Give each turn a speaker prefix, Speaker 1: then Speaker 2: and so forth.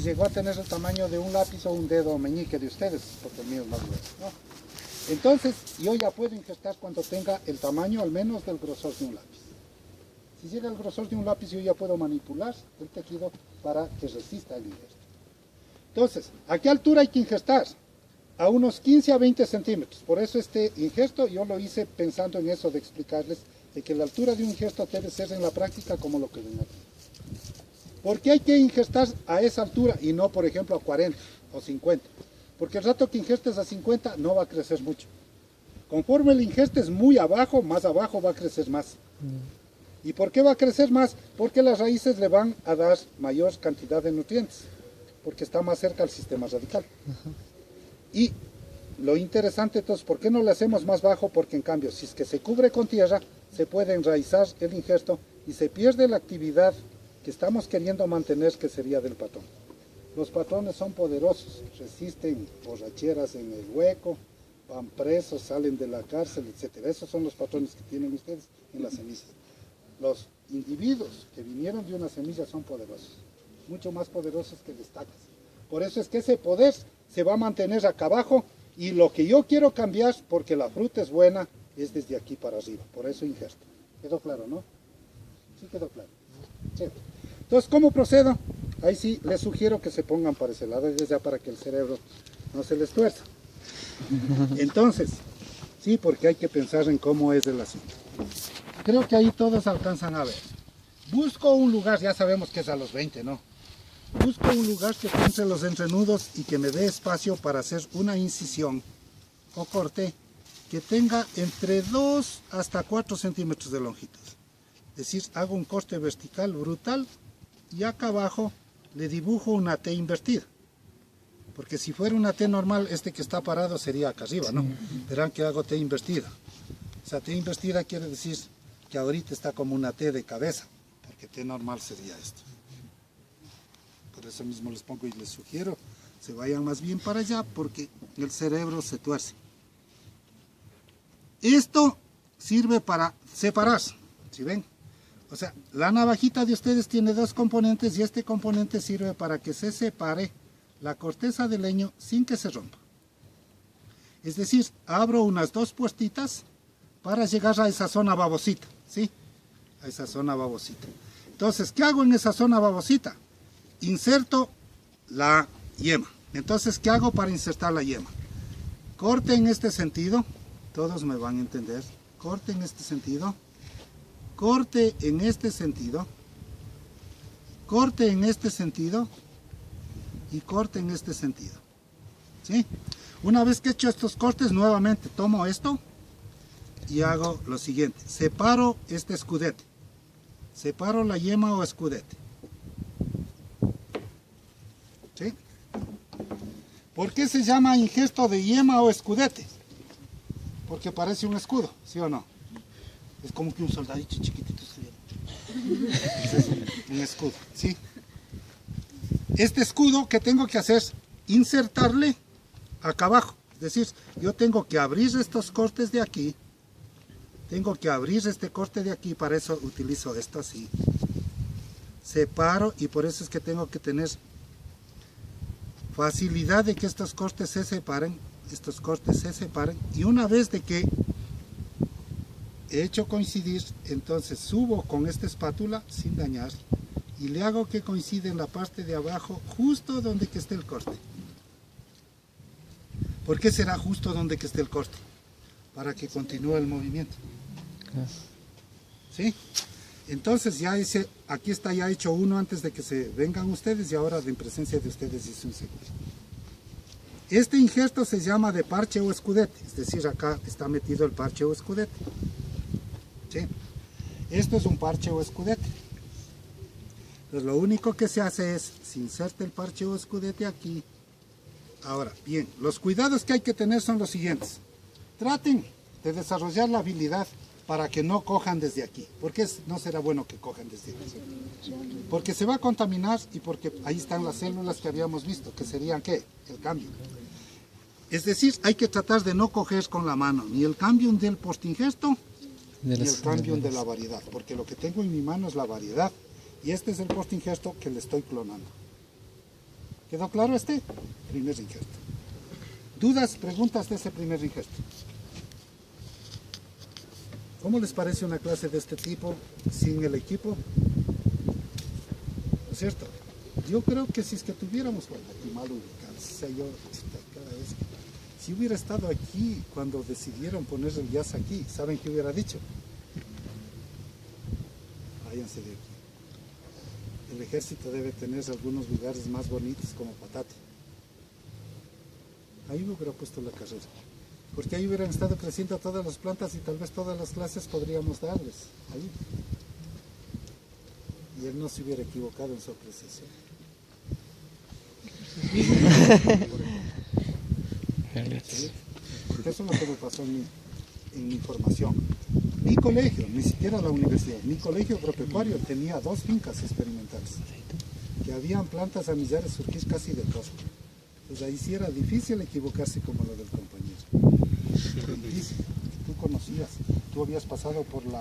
Speaker 1: Llegó a tener el tamaño de un lápiz o un dedo meñique de ustedes, porque el mío es más grueso, ¿no? Entonces, yo ya puedo ingestar cuando tenga el tamaño al menos del grosor de un lápiz. Si llega al grosor de un lápiz, yo ya puedo manipular el tejido para que resista el ingesto. Entonces, ¿a qué altura hay que ingestar? A unos 15 a 20 centímetros. Por eso este ingesto yo lo hice pensando en eso, de explicarles de que la altura de un ingesto debe ser en la práctica como lo que ven aquí. ¿Por qué hay que ingestar a esa altura y no, por ejemplo, a 40 o 50? Porque el rato que ingestes a 50 no va a crecer mucho. Conforme el ingestes muy abajo, más abajo va a crecer más. ¿Y por qué va a crecer más? Porque las raíces le van a dar mayor cantidad de nutrientes, porque está más cerca al sistema radical. Y lo interesante entonces, ¿por qué no le hacemos más bajo? Porque en cambio, si es que se cubre con tierra, se puede enraizar el ingesto y se pierde la actividad que estamos queriendo mantener, que sería del patrón. Los patrones son poderosos, resisten borracheras en el hueco, van presos, salen de la cárcel, etc. Esos son los patrones que tienen ustedes en las semillas. Los individuos que vinieron de una semilla son poderosos, mucho más poderosos que destacas. Por eso es que ese poder se va a mantener acá abajo, y lo que yo quiero cambiar, porque la fruta es buena, es desde aquí para arriba. Por eso ingesto. ¿Quedó claro, no? Sí quedó claro. Sí. Entonces, ¿cómo procedo? Ahí sí les sugiero que se pongan para ese lado, ya para que el cerebro no se les tuerza. Entonces, sí, porque hay que pensar en cómo es el asunto. Creo que ahí todos alcanzan a ver. Busco un lugar, ya sabemos que es a los 20, ¿no? Busco un lugar que esté entre los entrenudos y que me dé espacio para hacer una incisión o corte que tenga entre 2 hasta 4 centímetros de longitud. Es decir, hago un corte vertical brutal y acá abajo le dibujo una T invertida. Porque si fuera una T normal, este que está parado sería acá arriba, ¿no? Verán que hago T invertida. Esa T invertida quiere decir que ahorita está como una T de cabeza, porque T normal sería esto. Por eso mismo les pongo y les sugiero, se vayan más bien para allá, porque el cerebro se tuerce. Esto sirve para separar, ¿sí ven? O sea, la navajita de ustedes tiene dos componentes y este componente sirve para que se separe la corteza del leño sin que se rompa. Es decir, abro unas 2 puertitas para llegar a esa zona babosita, ¿sí? A esa zona babosita. Entonces, ¿qué hago en esa zona babosita? Inserto la yema. Entonces, ¿qué hago para insertar la yema? Corte en este sentido, todos me van a entender. Corte en este sentido, corte en este sentido, corte en este sentido y corte en este sentido. ¿Sí? Una vez que he hecho estos cortes, nuevamente tomo esto y hago lo siguiente. Separo este escudete. Separo la yema o escudete. ¿Sí? ¿Por qué se llama ingesto de yema o escudete? Porque parece un escudo, ¿sí o no? Es como que un soldadito chiquitito. Un escudo, ¿sí? Este escudo, ¿qué tengo que hacer? Insertarle acá abajo. Es decir, yo tengo que abrir estos cortes de aquí. Tengo que abrir este corte de aquí, para eso utilizo esto así. Separo y por eso es que tengo que tener facilidad de que estos cortes se separen. Estos cortes se separen y una vez de que he hecho coincidir, entonces subo con esta espátula sin dañar y le hago que coincida en la parte de abajo justo donde que esté el corte. ¿Por qué será justo donde que esté el corte? Para que continúe el movimiento. ¿Sí? Entonces ya hice, aquí está ya hecho uno antes de que se vengan ustedes y ahora en presencia de ustedes hice un segundo. Este ingesto se llama de parche o escudete, es decir, acá está metido el parche o escudete. ¿Sí? Esto es un parche o escudete. Entonces lo único que se hace es, se inserta el parche o escudete aquí. Ahora, bien, los cuidados que hay que tener son los siguientes. Traten de desarrollar la habilidad para que no cojan desde aquí. ¿Por qué no será bueno que cojan desde aquí? Porque se va a contaminar y porque ahí están las células que habíamos visto, que serían, ¿qué? El cambio. Es decir, hay que tratar de no coger con la mano ni el cambio del postingesto ni el cambio de la variedad, porque lo que tengo en mi mano es la variedad y este es el postingesto que le estoy clonando. ¿Quedó claro este? Primer injerto. ¿Dudas, preguntas de ese primer injerto? ¿Cómo les parece una clase de este tipo sin el equipo? ¿No es cierto? Yo creo que si es que tuviéramos, bueno, aquí mal ubicado, yo, cada vez que, si hubiera estado aquí cuando decidieron poner el jazz aquí, ¿saben qué hubiera dicho? Váyanse de aquí. El ejército debe tener algunos lugares más bonitos como Patate. Ahí hubiera puesto la carrera. Porque ahí hubieran estado creciendo todas las plantas y tal vez todas las clases podríamos darles. Ahí. Y él no se hubiera equivocado en su apreciación. ¿Sí? Porque eso es lo que me pasó en mi formación. Mi colegio, ni siquiera la universidad, mi colegio agropecuario tenía 2 fincas experimentales, que habían plantas a millares surgir casi de todo. Pues ahí sí era difícil equivocarse como lo del compañero. Difícil. Tú conocías, tú habías pasado por la